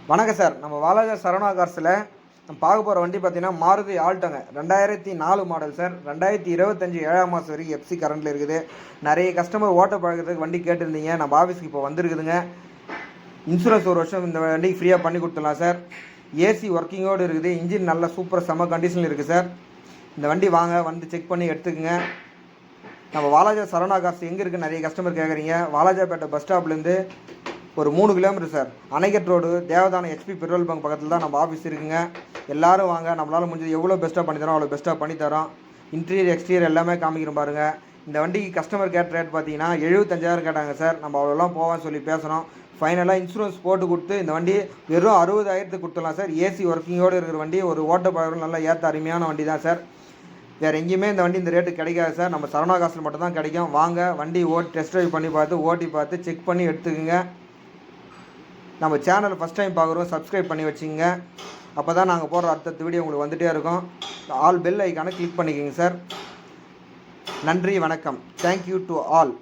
வணக்கம் சார். நம்ம வாலாஜா சரவணா கார்ஸில் நம்ம பார்க்க போகிற வண்டி பார்த்தீங்கன்னா மாருதி ஆல்டோங்க. 2004 model sir. 2025 7ஆம் மாதம் வரைக்கும் எஃப்சி கரண்டில் இருக்குது. நிறைய கஸ்டமர் ஓட்ட பழகிறதுக்கு வண்டி கேட்டிருந்தீங்க. நம்ம ஆஃபீஸ்க்கு இப்போ வந்துருக்குதுங்க. இன்சூரன்ஸ் ஒரு வருஷம் இந்த வண்டிக்கு ஃப்ரீயாக பண்ணி கொடுத்துடலாம் சார். ஏசி ஒர்க்கிங்கோடு இருக்குது. இன்ஜின் நல்ல சூப்பர் செம்ம கண்டிஷனில் இருக்குது சார். இந்த வண்டி வாங்க வந்து செக் பண்ணி எடுத்துக்கோங்க. நம்ம வாலாஜா சரவணா கார்ஸ் எங்கே இருக்குது நிறைய கஸ்டமர் கேட்குறீங்க. வாலாஜாப்பேட்டை பஸ் ஸ்டாப்லேருந்து ஒரு 3 கிலோமீட்டர் சார். அணைக்கட் ரோடு தேவதானம் ஹெச்பி பெட்ரோல் பங்க் பக்கத்தில் தான் நம்ம ஆஃபீஸ் இருக்குங்க. எல்லோரும் வாங்க. நம்மளால் முடிஞ்சது எவ்வளோ பெஸ்ட்டாக பண்ணித்தரோம் அவ்வளோ பெஸ்ட்டாக பண்ணித்தரோம். இன்டீரியர் எக்ஸ்டீரியர் எல்லாமே காமிக்கிறோம் பாருங்கள். இந்த வண்டிக்கு கஸ்டமர் கேட்ட ரேட் பார்த்தீங்கன்னா 75,000 கேட்டாங்க சார். நம்ம அவ்வளோலாம் போவான்னு சொல்லி பேசுகிறோம். ஃபைனலாக இன்சூரன்ஸ் போட்டு கொடுத்து இந்த வண்டி வெறும் 60,000 கொடுத்துடலாம் சார். ஏசி ஒர்க்கிங்கோடு இருக்கிற வண்டி, ஒரு ஓட்ட பழக்கம் நல்லா ஏற்ற அருமையான வண்டி தான் சார். வேறு எங்கேயுமே இந்த வண்டி இந்த ரேட்டு கிடைக்காது சார். நம்ம சரவணா காசில் மட்டும் தான் கிடைக்கும். வாங்க வண்டி டெஸ்ட் ட்ரைவ் பண்ணி பார்த்து ஓட்டி பார்த்து செக் பண்ணி எடுத்துக்கோங்க. நம்ம சேனலை ஃபஸ்ட் டைம் பார்க்குறோம், சப்ஸ்கிரைப் பண்ணி வச்சுங்க. அப்போ தான் நாங்கள் போடுற அடுத்த வீடியோ உங்களுக்கு வந்துகிட்டே இருக்கும். ஆல் பெல் ஐக்கானை கிளிக் பண்ணிக்கோங்க சார். நன்றி, வணக்கம். Thank you to all.